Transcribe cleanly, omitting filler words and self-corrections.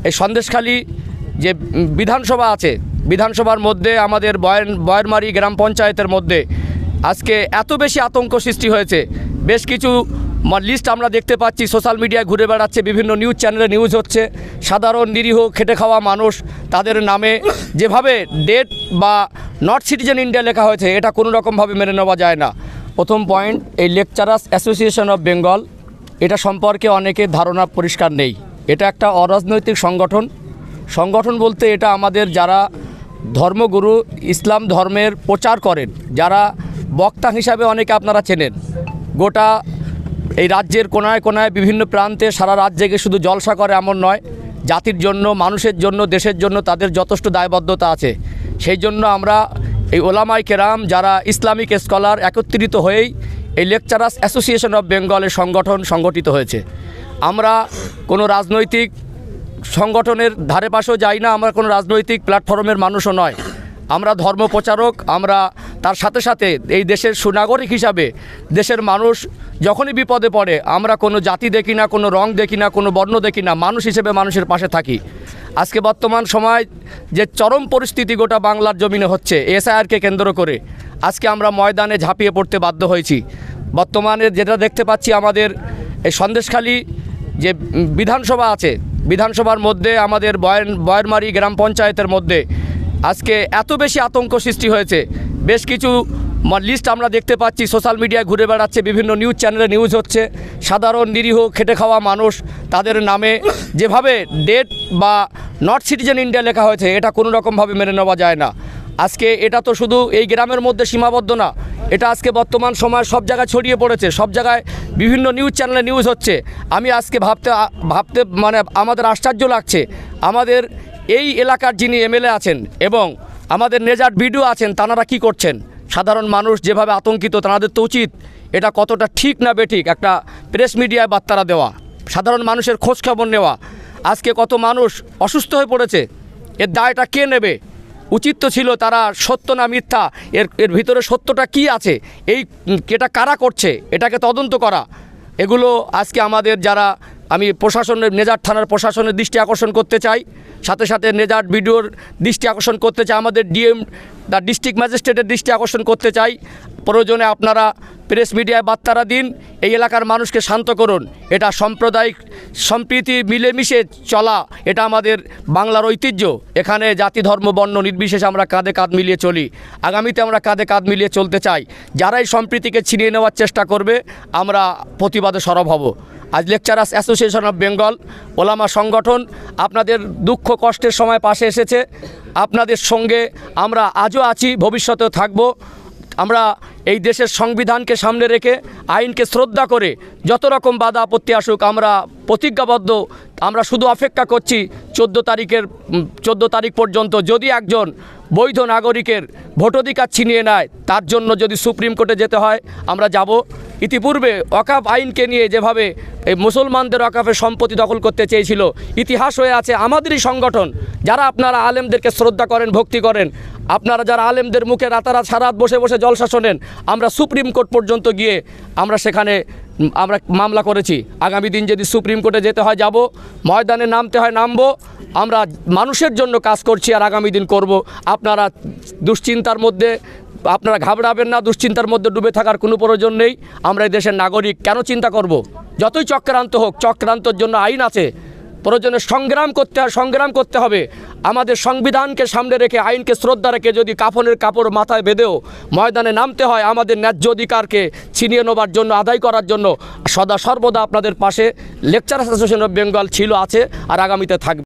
এই সন্দেশখালী যে বিধানসভা আছে, বিধানসভার মধ্যে আমাদের বয়ারমারি গ্রাম পঞ্চায়েতের মধ্যে আজকে এত বেশি আতঙ্ক সৃষ্টি হয়েছে। বেশ কিছু লিস্ট আমরা দেখতে পাচ্ছি সোশ্যাল মিডিয়ায় ঘুরে বেড়াচ্ছে, বিভিন্ন নিউজ চ্যানেলে নিউজ হচ্ছে। সাধারণ নিরীহ খেটে খাওয়া মানুষ, তাদের নামে যেভাবে ডেট বা নট সিটিজেন ইন্ডিয়া লেখা হয়েছে, এটা কোনো রকমভাবে মেনে নেওয়া যায় না। প্রথম পয়েন্ট, এই লেকচারার্স অ্যাসোসিয়েশন অফ বেঙ্গল, এটা সম্পর্কে অনেকের ধারণা পরিষ্কার নেই। এটা একটা অরাজনৈতিক সংগঠন বলতে এটা আমাদের যারা ধর্মগুরু, ইসলাম ধর্মের প্রচার করেন, যারা বক্তা হিসাবে অনেকে আপনারা চেনেন। গোটা এই রাজ্যের কোনায় কোনায় বিভিন্ন প্রান্তে সারা রাত জেগে শুধু জলসা করে এমন নয়, জাতির জন্য, মানুষের জন্য, দেশের জন্য তাদের যথেষ্ট দায়বদ্ধতা আছে। সেই জন্য আমরা এই ওলামায়ে কেরাম যারা ইসলামিক স্কলার একত্রিত হয়েই এই লেকচারার্স অ্যাসোসিয়েশন অফ বেঙ্গলের সংগঠিত হয়েছে। আমরা কোনো রাজনৈতিক সংগঠনের ধারে পাশেও যাই না, আমরা কোনো রাজনৈতিক প্ল্যাটফর্মের মানুষও নয়। আমরা ধর্ম প্রচারক। আমরা তার সাথে সাথে এই দেশের সুনাগরিক হিসাবে দেশের মানুষ যখনই বিপদে পড়ে আমরা কোনো জাতি দেখি না, কোনো রং দেখি না, কোনো বর্ণ দেখি না, মানুষ হিসেবে মানুষের পাশে থাকি। আজকে বর্তমান সময় যে চরম পরিস্থিতি গোটা বাংলার জমিনে হচ্ছে এসআইআরকে কেন্দ্র করে, আজকে আমরা ময়দানে ঝাঁপিয়ে পড়তে বাধ্য হয়েছি। বর্তমানে যেটা দেখতে পাচ্ছি আমাদের এই সন্দেশখালী যে বিধানসভা আছে, বিধানসভার মধ্যে আমাদের বয়ারমারি গ্রাম পঞ্চায়েতের মধ্যে আজকে এত বেশি আতঙ্ক সৃষ্টি হয়েছে। বেশ কিছু লিস্ট আমরা দেখতে পাচ্ছি সোশ্যাল মিডিয়ায় ঘুরে বেড়াচ্ছে, বিভিন্ন নিউজ চ্যানেলে নিউজ হচ্ছে। সাধারণ নিরীহ খেটে খাওয়া মানুষ, তাদের নামে যেভাবে ডেট বা নট সিটিজেন ইন্ডিয়া লেখা হয়েছে, এটা কোনো রকমভাবে মেনে নেওয়া যায় না। আজকে এটা তো শুধু এই গ্রামের মধ্যে সীমাবদ্ধ না, এটা আজকে বর্তমান সময় সব জায়গায় ছড়িয়ে পড়েছে, সব জায়গায় বিভিন্ন নিউজ চ্যানেলে নিউজ হচ্ছে। আমি আজকে ভাবতে মানে আমাদের আশ্চর্য লাগছে, আমাদের এই এলাকার যিনি এমএলএ আছেন এবং আমাদের নেজার ভিডিও আছেন, তাঁরা কি করছেন। সাধারণ মানুষ যেভাবে আতঙ্কিত, তাদের তো উচিত এটা কতটা ঠিক না বেঠিক একটা প্রেস মিডিয়ায় বার্তা দেওয়া, সাধারণ মানুষের খোঁজখবর নেওয়া। আজকে কত মানুষ অসুস্থ হয়ে পড়েছে, এর দায়টা কে নেবে? উচিত তো ছিল তারা সত্য না মিথ্যা, এর ভিতরে সত্যটা কি আছে, এটা কারা করছে, এটাকে তদন্ত করা। এগুলো আজকে আমাদের যারা, আমি প্রশাসনের নেজার থানার প্রশাসনের দৃষ্টি আকর্ষণ করতে চাই, সাথে সাথে নেজার ভিডিওর দৃষ্টি আকর্ষণ করতে চাই, আমাদের ডিএম দ্য ডিস্ট্রিক্ট ম্যাজিস্ট্রেটের দৃষ্টি আকর্ষণ করতে চাই। প্রয়োজনে আপনারা প্রেস মিডিয়ায় বার্তারা দিন, এই এলাকার মানুষকে শান্ত করুন। এটা সাম্প্রদায়িক সম্প্রীতি মিলেমিশে চলা, এটা আমাদের বাংলার ঐতিহ্য। এখানে জাতি ধর্ম বর্ণ নির্বিশেষে আমরা কাঁধে কাঁধ মিলিয়ে চলি, আগামীতে আমরা কাঁধে কাঁধ মিলিয়ে চলতে চাই। যারা এই সম্প্রীতিকে ছিনিয়ে নেওয়ার চেষ্টা করবে আমরা প্রতিবাদে সরব হব। আজ লেকচারার্স অ্যাসোসিয়েশন অফ বেঙ্গল ওলামা সংগঠন আপনাদের দুঃখ কষ্টের সময় পাশে এসেছে, আপনাদের সঙ্গে আমরা আজও আছি, ভবিষ্যতেও থাকব। আমরা এই দেশের সংবিধানকে সামনে রেখে, আইনকে শ্রদ্ধা করে যত রকম বাধা আপত্তি আসুক আমরা প্রতিজ্ঞাবদ্ধ। আমরা শুধু অপেক্ষা করছি 14 তারিখ পর্যন্ত। যদি একজন বৈধ নাগরিকের ভোটাধিকার ছিনিয়ে নেয়, তার জন্য যদি সুপ্রিম কোর্টে যেতে হয় আমরা যাব। ইতিপূর্বে ওয়াকফ আইনকে নিয়ে যেভাবে এই মুসলমানদের ওয়াকফের সম্পত্তি দখল করতে চেয়েছিল, ইতিহাস হয়ে আছে আমাদেরই সংগঠন। যারা আপনারা আলেমদেরকে শ্রদ্ধা করেন, ভক্তি করেন, আপনারা যারা আলেমদের মুখে রাতারাত সারাত বসে বসে জলসা শোনেন, আমরা সুপ্রিম কোর্ট পর্যন্ত গিয়ে আমরা সেখানে আমরা মামলা করেছি। আগামী দিন যদি সুপ্রিম কোর্টে যেতে হয় যাব, ময়দানে নামতে হয় নামব। আমরা মানুষের জন্য কাজ করছি আর আগামী দিন করব। আপনারা দুশ্চিন্তার মধ্যে আপনারা ঘাবড়াবেন না, দুশ্চিন্তার মধ্যে ডুবে থাকার কোনো প্রয়োজন নেই। আমরা এই দেশের নাগরিক, কেন চিন্তা করব? যতই চক্রান্ত হোক, চক্রান্তর জন্য আইন আছে, প্রয়োজনে সংগ্রাম করতে হবে। আমাদের সংবিধানকে সামনে রেখে, আইনকে শ্রদ্ধা রেখে যদি কাফনের কাপড় মাথায় বেঁধেও ময়দানে নামতে হয় আমাদের ন্যায্য অধিকারকে ছিনিয়ে নেবার জন্য, আদায় করার জন্য, সদা সর্বদা আপনাদের পাশে লেকচারার্স অ্যাসোসিয়েশন অফ বেঙ্গল ছিল, আছে আর আগামীতে থাকবে।